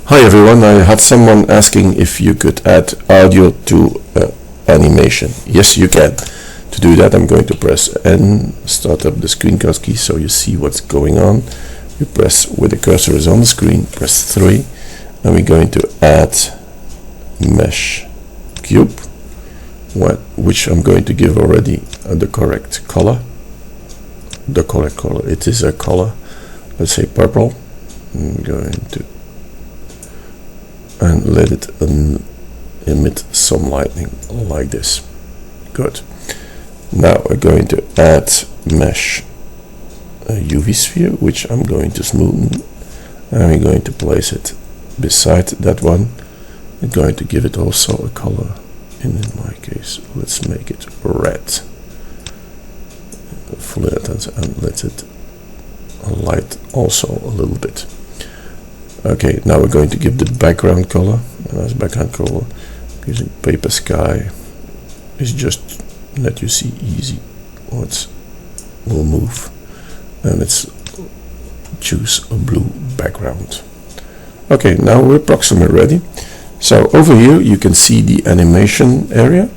Hi everyone, I had someone asking if you could add audio to animation. Yes, you can. To do that, I'm going to press N, start up the screencast key so you see what's going on. You press, with the cursor is on the screen, press 3, and we're going to add mesh cube, which I'm going to give already the correct color. The correct color, it is a color, let's say purple. I'm going to and let it emit some lightning like this. Good. Now we're going to add mesh UV sphere, which I'm going to smoothen, and we're going to place it beside that one. We're going to give it also a color. In my case, let's make it red. Full it and let it light also a little bit. Okay, now we're going to give the background color. And as background color, using paper sky is just let you see easy what will move, and let's choose a blue background. Okay, now we're approximately ready. So over here you can see the animation area.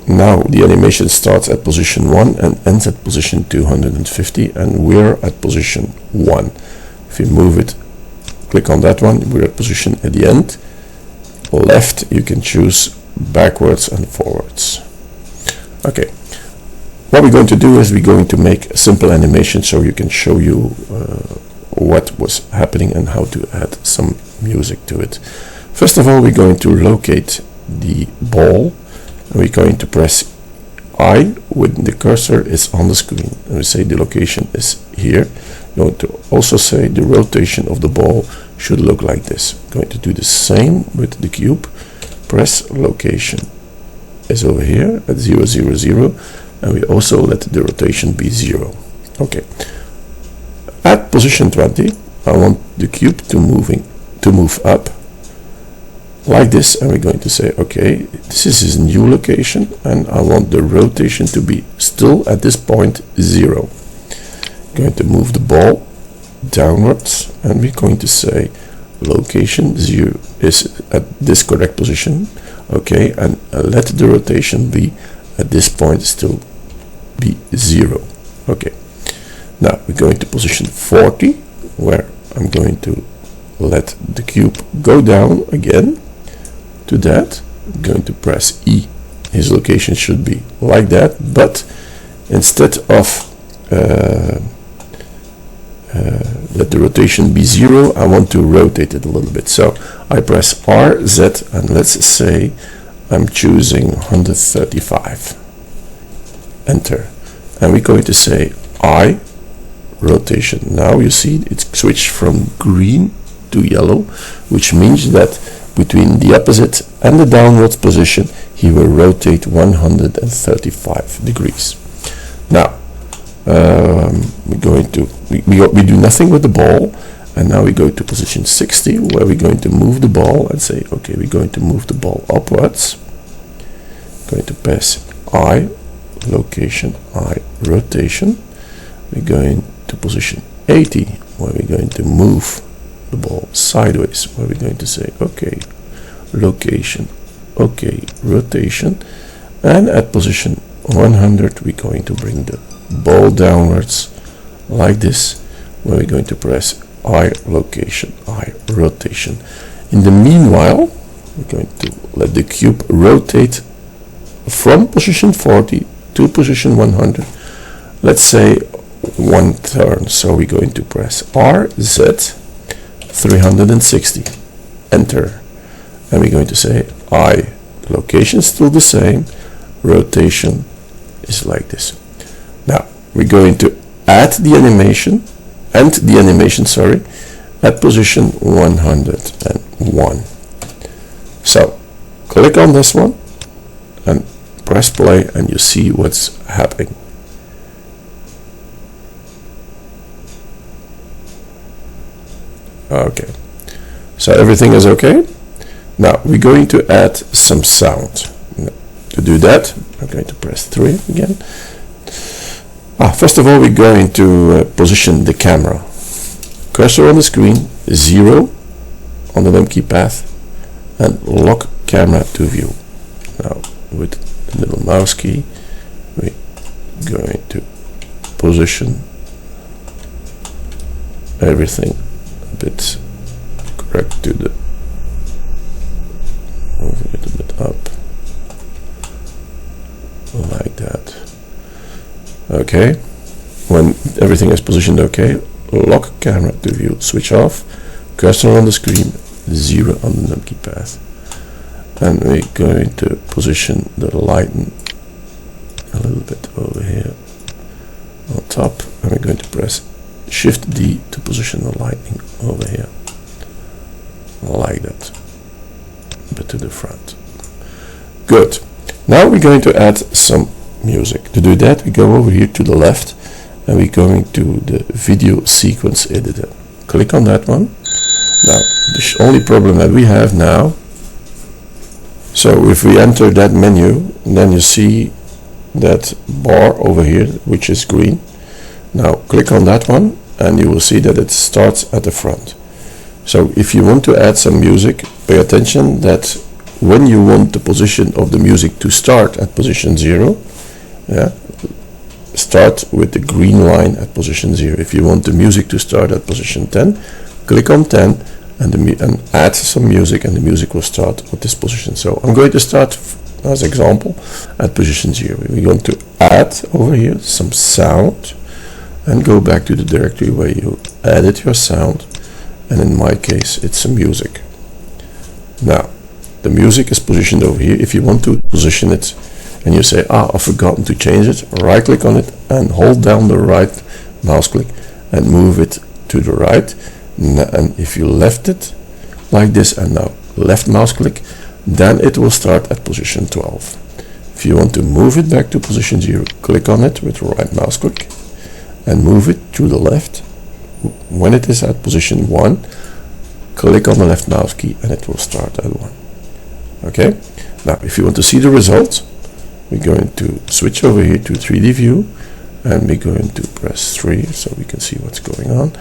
Now the animation starts at position 1 and ends at position 250, and we're at position 1. If you move it, click on that one, we're at position at the end. Left, you can choose backwards and forwards. Okay, what we're going to do is we're going to make a simple animation so you can show you what was happening and how to add some music to it. First of all, we're going to locate the ball, and we're going to press I when the cursor is on the screen, and we say the location is here. You're going to also say the rotation of the ball should look like this. Going to do the same with the cube. Press location is over here at 0, 0, 0, and we also let the rotation be 0. Okay. At position 20, I want the cube to move up like this, and we're going to say, okay, this is his new location, and I want the rotation to be still at this point 0. Going to move the ball downwards, and we're going to say location 0 is at this correct position. Okay, and let the rotation be at this point still be 0. Okay, now we're going to position 40, where I'm going to let the cube go down again to that. I'm going to press E. His location should be like that, but instead of let the rotation be 0, I want to rotate it a little bit. So I press R, Z, and let's say I'm choosing 135. Enter. And we're going to say I, rotation. Now you see it switched from green to yellow, which means that between the opposite and the downwards position, he will rotate 135 degrees. Now, we're going to we do nothing with the ball, and now we go to position 60, where we're going to move the ball and say, okay, we're going to move the ball upwards. Going to press I, location, I, rotation. We're going to position 80, where we're going to move the ball sideways, where we're going to say, okay, location, okay, rotation, and at position 100 we're going to bring the ball downwards like this, where we're going to press I, location, I, rotation. In the meanwhile, we're going to let the cube rotate from position 40 to position 100, let's say 1 turn. So we're going to press R, Z, 360, enter, and we're going to say I, location still the same, rotation is like this. Now we're going to add the animation, sorry, at position 101. So click on this one and press play, and you see what's happening. Okay, so everything is okay. Now we're going to add some sound. To do that, I'm going to press 3 again. First of all, we're going to position the camera. Cursor on the screen, 0, on the num key path and lock camera to view. Now with the middle mouse key we're going to position everything a bit correct to the, move it a bit up like that. Okay, when everything is positioned okay, lock camera to view, switch off, cursor on the screen, 0 on the num key path, and we're going to position the lighten a little bit over here on top, and we're going to press Shift D to position the lightning over here like that, but to the front. Good. Now we're going to add some music. To do that, we go over here to the left and we're going to the video sequence editor. Click on that one. Now the only problem that we have now, so if we enter that menu, then you see that bar over here which is green. Now click on that one and you will see that it starts at the front. So if you want to add some music, pay attention that when you want the position of the music to start at position 0, start with the green line at position 0. If you want the music to start at position 10, click on 10 and add some music, and the music will start at this position. So I'm going to start as example at position 0. We're going to add over here some sound and go back to the directory where you added your sound, and in my case it's some music. Now the music is positioned over here. If you want to position it and you say, I've forgotten to change it, right click on it and hold down the right mouse click and move it to the right. And if you left it like this and now left mouse click, then it will start at position 12. If you want to move it back to position 0, click on it with right mouse click and move it to the left. When it is at position 1, click on the left mouse key and it will start at 1. Okay, now if you want to see the results, we're going to switch over here to 3D view and we're going to press 3 so we can see what's going on,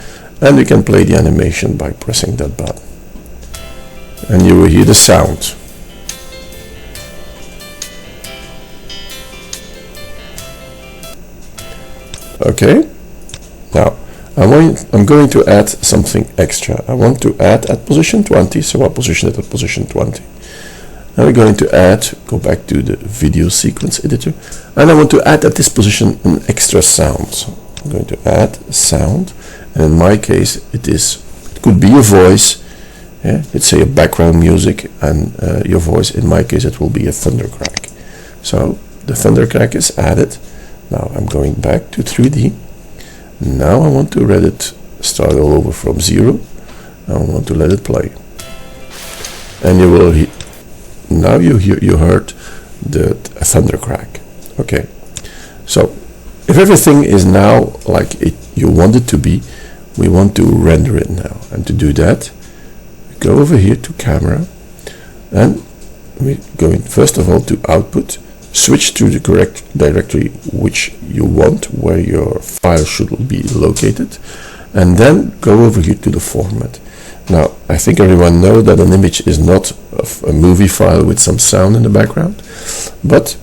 and we can play the animation by pressing that button and you will hear the sound. Okay, now I'm going to add something extra. I want to add at position 20, so I'll position it at position 20. And we're going to add, go back to the video sequence editor, and I want to add at this position an extra sound. So I'm going to add sound, and in my case it could be a voice, let's say a background music, and your voice, in my case it will be a thundercrack. So the thundercrack is added. Now I'm going back to 3D. Now I want to let it start all over from 0. I want to let it play. And you will hear, now you heard the thundercrack. Okay. So if everything is now like you want it to be, we want to render it now. And to do that, we go over here to camera and we're going first of all to output. Switch to the correct directory which you want, where your file should be located, and then go over here to the format. Now I think everyone knows that an image is not a movie file with some sound in the background, but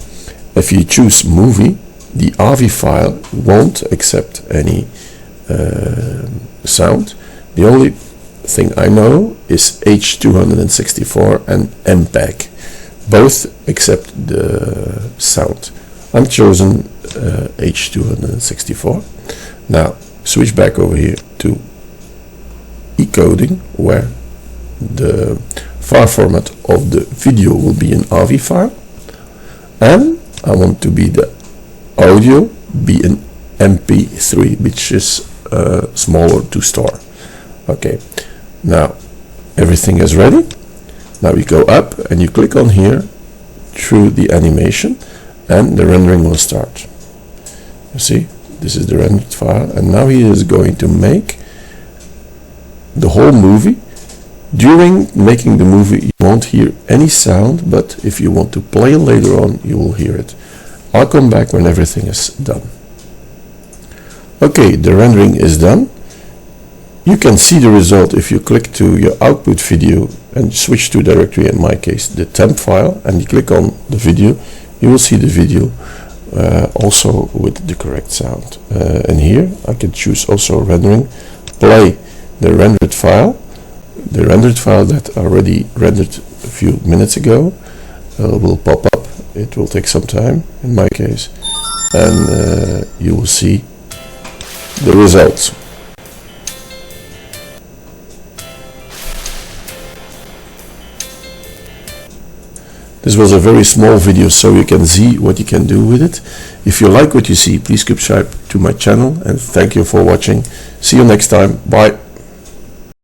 if you choose movie, the AVI file won't accept any sound. The only thing I know is H.264 and MPEG. Both accept the sound. I'm chosen H.264. Now switch back over here to encoding, where the file format of the video will be an AVI file, and I want to be the audio be an MP3, which is smaller to store. Okay, now everything is ready. Now we go up and you click on here through the animation and the rendering will start. You see, this is the rendered file, and now he is going to make the whole movie. During making the movie you won't hear any sound, but if you want to play later on you will hear it. I'll come back when everything is done. Okay, the rendering is done. You can see the result if you click to your output video and switch to directory, in my case the temp file, and you click on the video. You will see the video also with the correct sound. And here I can choose also rendering, play the rendered file that already rendered a few minutes ago will pop up. It will take some time in my case, and you will see the results. This was a very small video, so you can see what you can do with it. If you like what you see, please subscribe to my channel, and thank you for watching. See you next time. Bye.